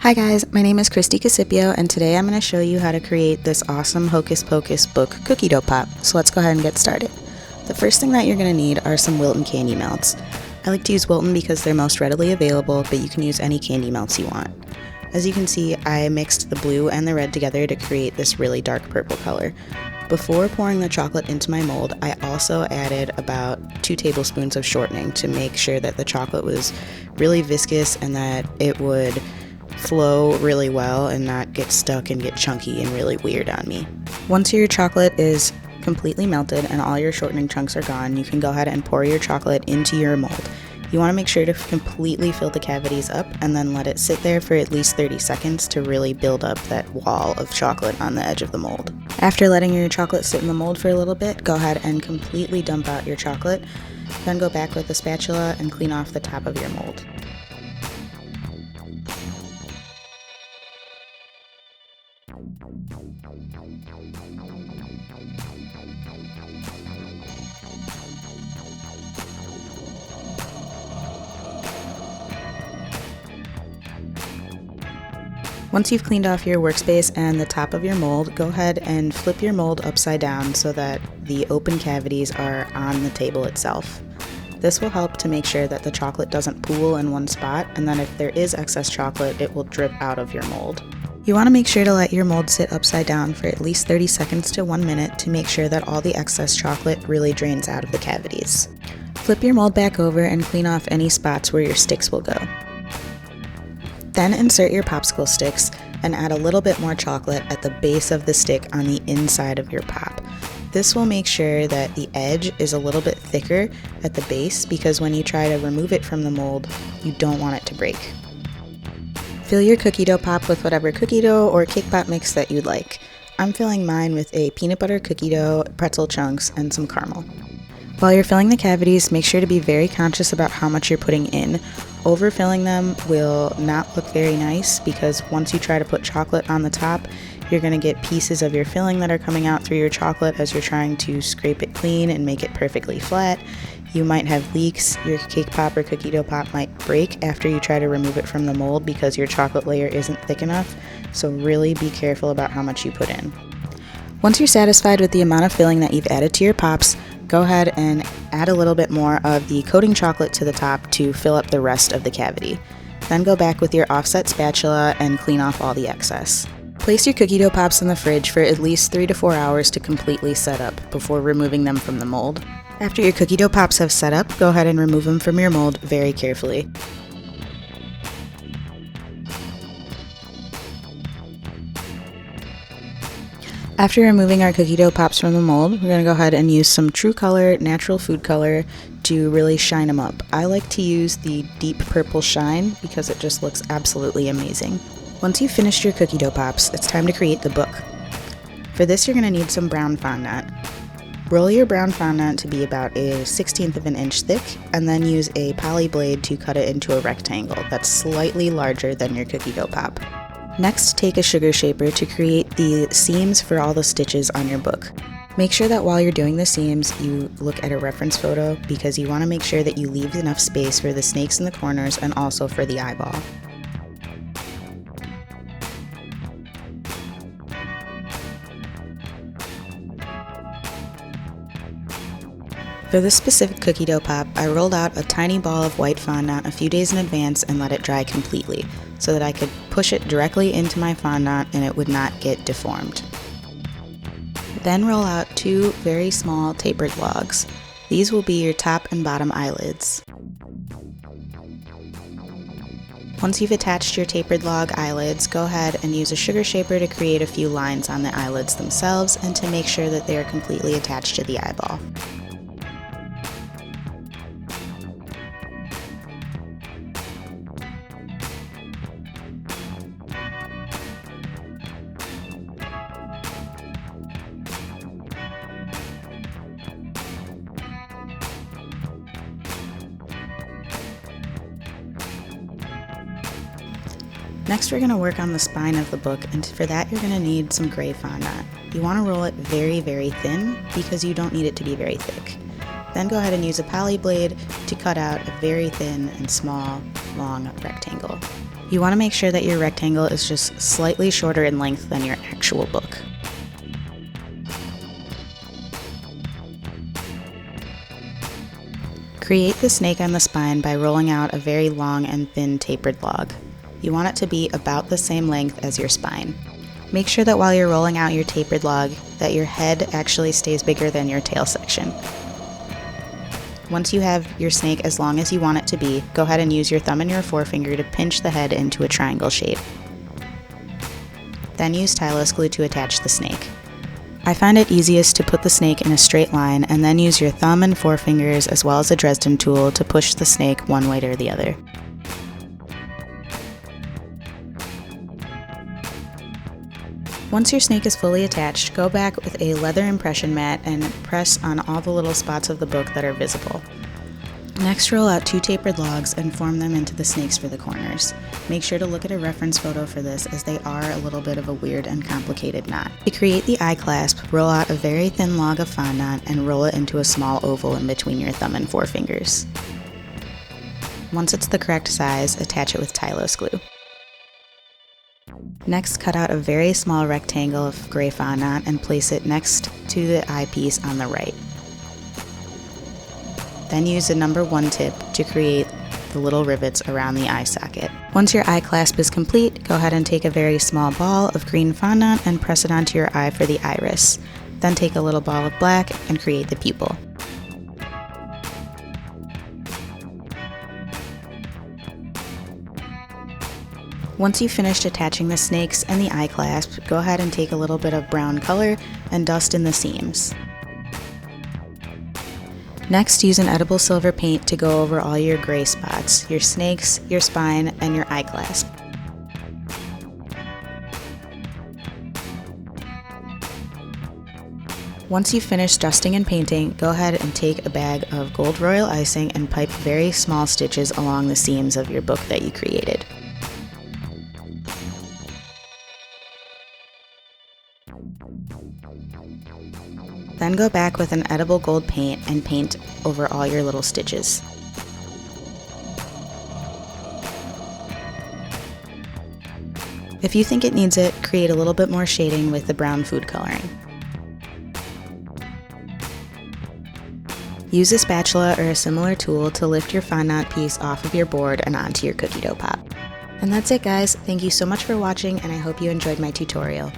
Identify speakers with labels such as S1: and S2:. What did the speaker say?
S1: Hi guys, my name is Christy Casipio and today I'm going to show you how to create this awesome Hocus Pocus book cookie dough pop. So let's go ahead and get started. The first thing that you're going to need are some Wilton candy melts. I like to use Wilton because they're most readily available, but you can use any candy melts you want. As you can see, I mixed the blue and the red together to create this really dark purple color. Before pouring the chocolate into my mold, I also added about 2 tablespoons of shortening to make sure that the chocolate was really viscous and that it would flow really well and not get stuck and get chunky and really weird on me. Once your chocolate is completely melted and all your shortening chunks are gone, you can go ahead and pour your chocolate into your mold. You want to make sure to completely fill the cavities up and then let it sit there for at least 30 seconds to really build up that wall of chocolate on the edge of the mold. After letting your chocolate sit in the mold for a little bit, go ahead and completely dump out your chocolate. Then go back with a spatula and clean off the top of your mold. Once you've cleaned off your workspace and the top of your mold, go ahead and flip your mold upside down so that the open cavities are on the table itself. This will help to make sure that the chocolate doesn't pool in one spot, and then if there is excess chocolate, it will drip out of your mold. You want to make sure to let your mold sit upside down for at least 30 seconds to 1 minute to make sure that all the excess chocolate really drains out of the cavities. Flip your mold back over and clean off any spots where your sticks will go. Then insert your popsicle sticks and add a little bit more chocolate at the base of the stick on the inside of your pop. This will make sure that the edge is a little bit thicker at the base because when you try to remove it from the mold, you don't want it to break. Fill your cookie dough pop with whatever cookie dough or cake pop mix that you'd like. I'm filling mine with a peanut butter cookie dough, pretzel chunks, and some caramel. While you're filling the cavities, make sure to be very conscious about how much you're putting in. Overfilling them will not look very nice because once you try to put chocolate on the top, you're going to get pieces of your filling that are coming out through your chocolate as you're trying to scrape it clean and make it perfectly flat. You might have leaks. Your cake pop or cookie dough pop might break after you try to remove it from the mold because your chocolate layer isn't thick enough, so really be careful about how much you put in. Once you're satisfied with the amount of filling that you've added to your pops, go ahead and add a little bit more of the coating chocolate to the top to fill up the rest of the cavity. Then go back with your offset spatula and clean off all the excess. Place your cookie dough pops in the fridge for at least 3 to 4 hours to completely set up before removing them from the mold. After your cookie dough pops have set up, go ahead and remove them from your mold very carefully. After removing our cookie dough pops from the mold, we're going to go ahead and use some True Color Natural Food Color to really shine them up. I like to use the deep purple shine because it just looks absolutely amazing. Once you've finished your cookie dough pops, it's time to create the book. For this, you're going to need some brown fondant. Roll your brown fondant to be about a 1/16 of an inch thick, and then use a poly blade to cut it into a rectangle that's slightly larger than your cookie dough pop. Next, take a sugar shaper to create the seams for all the stitches on your book. Make sure that while you're doing the seams, you look at a reference photo because you want to make sure that you leave enough space for the snakes in the corners and also for the eyeball. For this specific cookie dough pop, I rolled out a tiny ball of white fondant a few days in advance and let it dry completely, so that I could push it directly into my fondant and it would not get deformed. Then roll out 2 very small tapered logs. These will be your top and bottom eyelids. Once you've attached your tapered log eyelids, go ahead and use a sugar shaper to create a few lines on the eyelids themselves and to make sure that they are completely attached to the eyeball. Next, we're going to work on the spine of the book, and for that you're going to need some gray fondant. You want to roll it very, very thin because you don't need it to be very thick. Then go ahead and use a poly blade to cut out a very thin and small, long rectangle. You want to make sure that your rectangle is just slightly shorter in length than your actual book. Create the snake on the spine by rolling out a very long and thin tapered log. You want it to be about the same length as your spine. Make sure that while you're rolling out your tapered log, that your head actually stays bigger than your tail section. Once you have your snake as long as you want it to be, go ahead and use your thumb and your forefinger to pinch the head into a triangle shape. Then use stylus glue to attach the snake. I find it easiest to put the snake in a straight line and then use your thumb and forefingers as well as a Dresden tool to push the snake one way or the other. Once your snake is fully attached, go back with a leather impression mat and press on all the little spots of the book that are visible. Next, roll out 2 tapered logs and form them into the snakes for the corners. Make sure to look at a reference photo for this, as they are a little bit of a weird and complicated knot. To create the eye clasp, roll out a very thin log of fondant and roll it into a small oval in between your thumb and forefingers. Once it's the correct size, attach it with stylus glue. Next, cut out a very small rectangle of gray fondant and place it next to the eyepiece on the right. Then use a number 1 tip to create the little rivets around the eye socket. Once your eye clasp is complete, go ahead and take a very small ball of green fondant and press it onto your eye for the iris. Then take a little ball of black and create the pupil. Once you've finished attaching the snakes and the eye clasp, go ahead and take a little bit of brown color and dust in the seams. Next, use an edible silver paint to go over all your gray spots, your snakes, your spine, and your eye clasp. Once you've finished dusting and painting, go ahead and take a bag of gold royal icing and pipe very small stitches along the seams of your book that you created. Then go back with an edible gold paint and paint over all your little stitches. If you think it needs it, create a little bit more shading with the brown food coloring. Use a spatula or a similar tool to lift your fondant piece off of your board and onto your cookie dough pop. And that's it, guys. Thank you so much for watching, and I hope you enjoyed my tutorial.